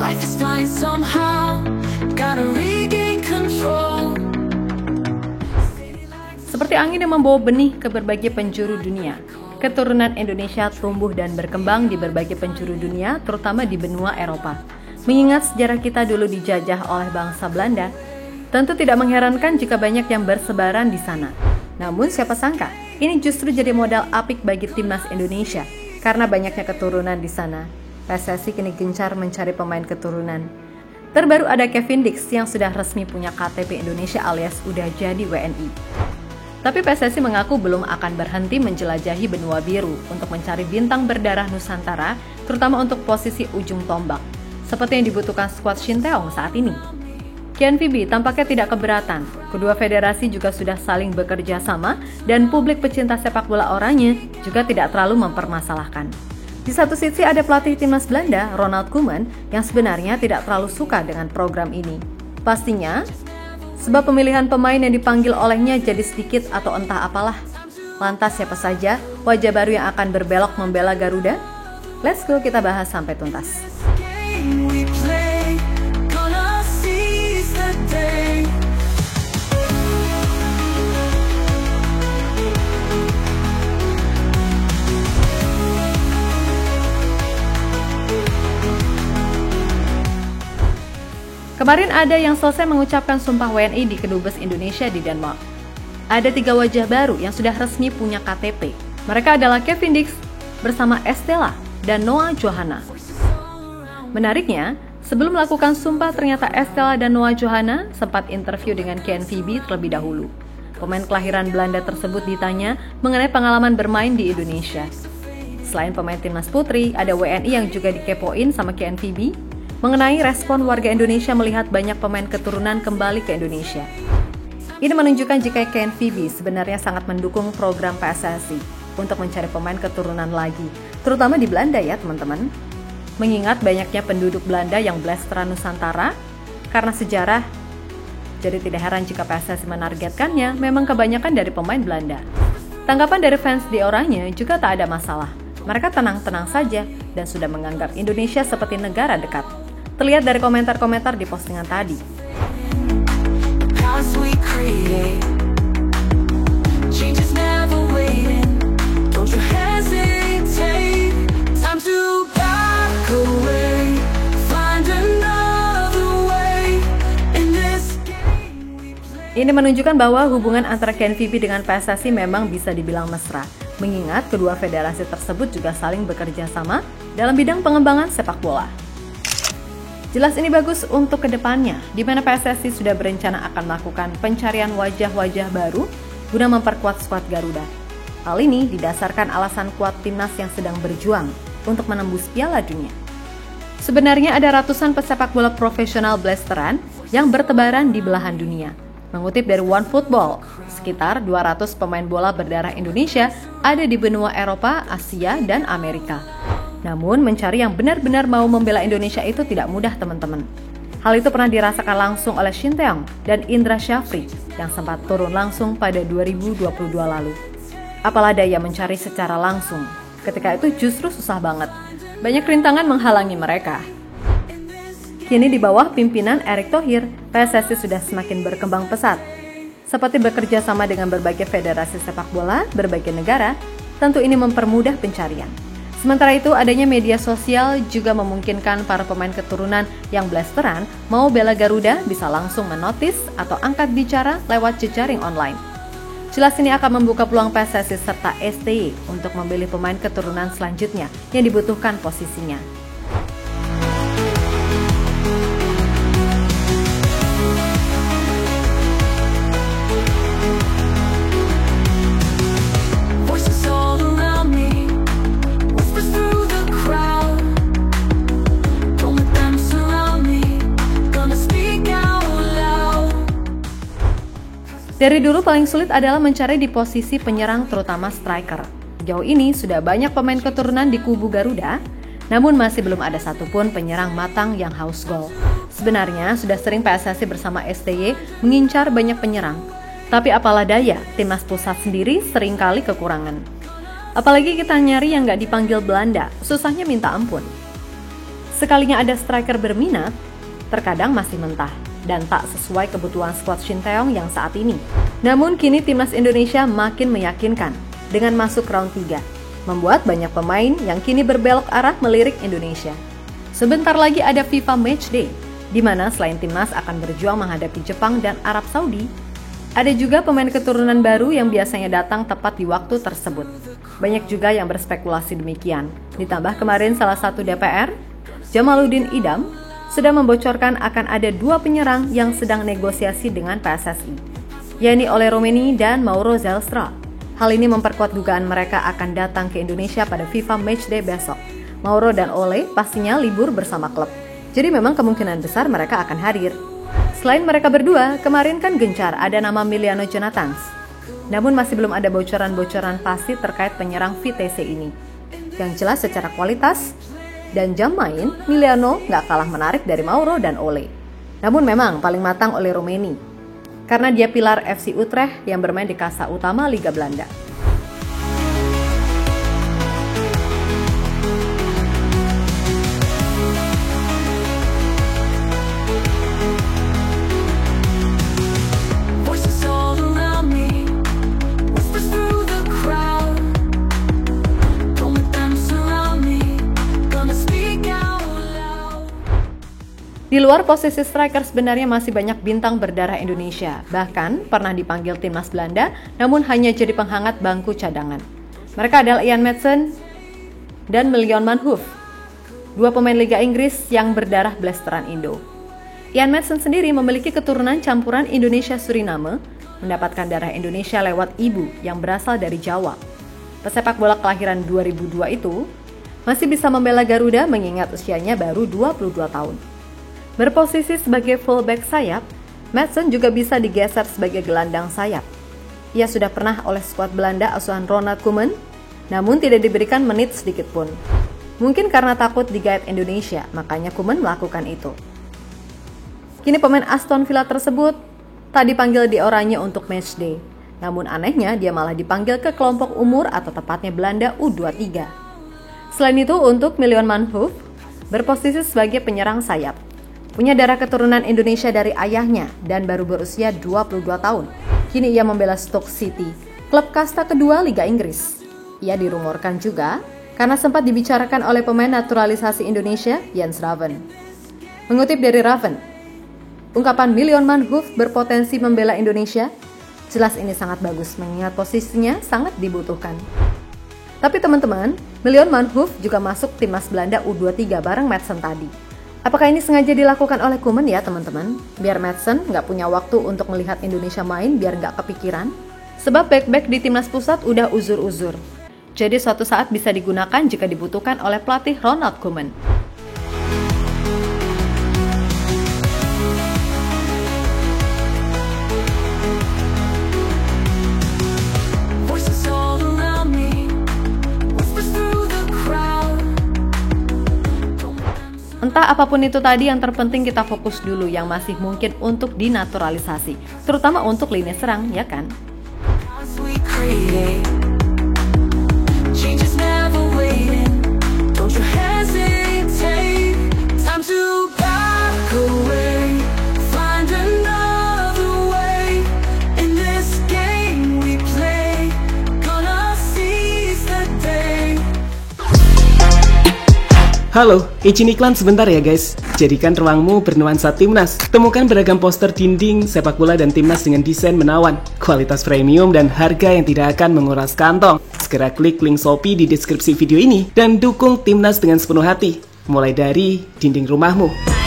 Life is fine somehow, gotta regain control. Seperti angin yang membawa benih ke berbagai penjuru dunia, keturunan Indonesia tumbuh dan berkembang di berbagai penjuru dunia, terutama di benua Eropa. Mengingat sejarah kita dulu dijajah oleh bangsa Belanda, tentu tidak mengherankan jika banyak yang bersebaran di sana. Namun siapa sangka, ini justru jadi modal apik bagi timnas Indonesia. Karena banyaknya keturunan di sana, PSSI kini gencar mencari pemain keturunan. Terbaru ada Kevin Dix yang sudah resmi punya KTP Indonesia alias udah jadi WNI. Tapi PSSI mengaku belum akan berhenti menjelajahi benua biru untuk mencari bintang berdarah Nusantara, terutama untuk posisi ujung tombak, seperti yang dibutuhkan skuad Shin Tae-yong saat ini. KNVB tampaknya tidak keberatan. Kedua federasi juga sudah saling bekerja sama dan publik pecinta sepak bola oranye juga tidak terlalu mempermasalahkan. Di satu sisi ada pelatih timnas Belanda, Ronald Koeman, yang sebenarnya tidak terlalu suka dengan program ini. Pastinya, sebab pemilihan pemain yang dipanggil olehnya jadi sedikit atau entah apalah. Lantas siapa saja wajah baru yang akan berbelok membela Garuda? Let's go kita bahas sampai tuntas. Kemarin ada yang selesai mengucapkan sumpah WNI di Kedubes Indonesia di Denmark. Ada 3 wajah baru yang sudah resmi punya KTP. Mereka adalah Kevin Dix bersama Estella dan Noah Johanna. Menariknya, sebelum melakukan sumpah ternyata Estella dan Noah Johanna sempat interview dengan KNVB terlebih dahulu. Pemain kelahiran Belanda tersebut ditanya mengenai pengalaman bermain di Indonesia. Selain pemain timnas putri, ada WNI yang juga dikepoin sama KNVB mengenai respon warga Indonesia melihat banyak pemain keturunan kembali ke Indonesia. Ini menunjukkan jika KNVB sebenarnya sangat mendukung program PSSI untuk mencari pemain keturunan lagi, terutama di Belanda ya teman-teman. Mengingat banyaknya penduduk Belanda yang blasteran Nusantara karena sejarah, jadi tidak heran jika PSSI menargetkannya memang kebanyakan dari pemain Belanda. Tanggapan dari fans di Oranye juga tak ada masalah. Mereka tenang-tenang saja dan sudah menganggap Indonesia seperti negara dekat. Terlihat dari komentar-komentar di postingan tadi. Ini menunjukkan bahwa hubungan antara KNVB dengan PSSI memang bisa dibilang mesra, mengingat kedua federasi tersebut juga saling bekerja sama dalam bidang pengembangan sepak bola. Jelas ini bagus untuk kedepannya, di mana PSSI sudah berencana akan melakukan pencarian wajah-wajah baru guna memperkuat skuad Garuda. Hal ini didasarkan alasan kuat timnas yang sedang berjuang untuk menembus Piala Dunia. Sebenarnya ada ratusan pesepak bola profesional blasteran yang bertebaran di belahan dunia. Mengutip dari OneFootball, sekitar 200 pemain bola berdarah Indonesia ada di benua Eropa, Asia, dan Amerika. Namun mencari yang benar-benar mau membela Indonesia itu tidak mudah teman-teman. Hal itu pernah dirasakan langsung oleh Shin Tae-yong dan Indra Syafri yang sempat turun langsung pada 2022 lalu. Apalah daya mencari secara langsung, ketika itu justru susah banget. Banyak rintangan menghalangi mereka. Kini di bawah pimpinan Erick Thohir, PSSI sudah semakin berkembang pesat. Seperti bekerja sama dengan berbagai federasi sepak bola, berbagai negara, tentu ini mempermudah pencarian. Sementara itu, adanya media sosial juga memungkinkan para pemain keturunan yang blasteran mau bela Garuda bisa langsung menotis atau angkat bicara lewat jejaring online. Jelas ini akan membuka peluang PSSI serta STY untuk memilih pemain keturunan selanjutnya yang dibutuhkan posisinya. Dari dulu paling sulit adalah mencari di posisi penyerang terutama striker. Sejauh ini sudah banyak pemain keturunan di kubu Garuda, namun masih belum ada satupun penyerang matang yang haus gol. Sebenarnya sudah sering PSSI bersama STY mengincar banyak penyerang, tapi apalah daya, timnas pusat sendiri seringkali kekurangan. Apalagi kita nyari yang nggak dipanggil Belanda, susahnya minta ampun. sekalinya ada striker berminat, terkadang masih mentah dan tak sesuai kebutuhan skuad Shin Tae-yong yang saat ini. Namun kini timnas Indonesia makin meyakinkan dengan masuk round 3, membuat banyak pemain yang kini berbelok arah melirik Indonesia. Sebentar lagi ada FIFA Matchday, di mana selain timnas akan berjuang menghadapi Jepang dan Arab Saudi, ada juga pemain keturunan baru yang biasanya datang tepat di waktu tersebut. Banyak juga yang berspekulasi demikian. Ditambah kemarin salah satu DPR, Jamaluddin Idam, sudah membocorkan akan ada 2 penyerang yang sedang negosiasi dengan PSSI, yakni Ole Romeni dan Mauro Zelstra. Hal ini memperkuat dugaan mereka akan datang ke Indonesia pada FIFA Matchday besok. Mauro dan Ole pastinya libur bersama klub, jadi memang kemungkinan besar mereka akan hadir. Selain mereka berdua, kemarin kan gencar ada nama Miliano Jonathans. Namun masih belum ada bocoran-bocoran pasti terkait penyerang VTC ini. Yang jelas secara kualitas dan jam main, Miliano nggak kalah menarik dari Mauro dan Ole. Namun memang paling matang Ole Romeni, karena dia pilar FC Utrecht yang bermain di kasta utama Liga Belanda. Di luar posisi striker sebenarnya masih banyak bintang berdarah Indonesia, bahkan pernah dipanggil timnas Belanda namun hanya jadi penghangat bangku cadangan. Mereka adalah Ian Maatsen dan Miljon Manhoef, 2 pemain Liga Inggris yang berdarah blasteran Indo. Ian Maatsen sendiri memiliki keturunan campuran Indonesia-Suriname, mendapatkan darah Indonesia lewat ibu yang berasal dari Jawa. Pesepak bola kelahiran 2002 itu masih bisa membela Garuda mengingat usianya baru 22 tahun. Berposisi sebagai fullback sayap, Maatsen juga bisa digeser sebagai gelandang sayap. Ia sudah pernah oleh skuad Belanda asuhan Ronald Koeman, namun tidak diberikan menit sedikit pun. Mungkin karena takut digait Indonesia, makanya Koeman melakukan itu. Kini pemain Aston Villa tersebut tak dipanggil di Oranje untuk matchday. Namun anehnya dia malah dipanggil ke kelompok umur atau tepatnya Belanda U23. Selain itu untuk Miljon Manhoef berposisi sebagai penyerang sayap. Punya darah keturunan Indonesia dari ayahnya dan baru berusia 22 tahun. Kini ia membela Stoke City, klub kasta kedua Liga Inggris. Ia dirumorkan juga karena sempat dibicarakan oleh pemain naturalisasi Indonesia, Jens Raven. Mengutip dari Raven, ungkapan Miljon Manhoef berpotensi membela Indonesia, jelas ini sangat bagus mengingat posisinya sangat dibutuhkan. Tapi teman-teman, Miljon Manhoef juga masuk timnas Belanda U23 bareng Maatsen tadi. Apakah ini sengaja dilakukan oleh Koeman ya teman-teman? Biar Maatsen nggak punya waktu untuk melihat Indonesia main biar nggak kepikiran? Sebab back-back di timnas pusat udah uzur-uzur. Jadi suatu saat bisa digunakan jika dibutuhkan oleh pelatih Ronald Koeman. Entah apapun itu tadi, yang terpenting kita fokus dulu yang masih mungkin untuk dinaturalisasi, terutama untuk lini serang, ya kan? Halo, izin iklan sebentar ya guys. Jadikan ruangmu bernuansa timnas. Temukan beragam poster dinding, sepak bola dan timnas dengan desain menawan, kualitas premium dan harga yang tidak akan menguras kantong. Segera klik link Shopee di deskripsi video ini dan dukung timnas dengan sepenuh hati. Mulai dari dinding rumahmu.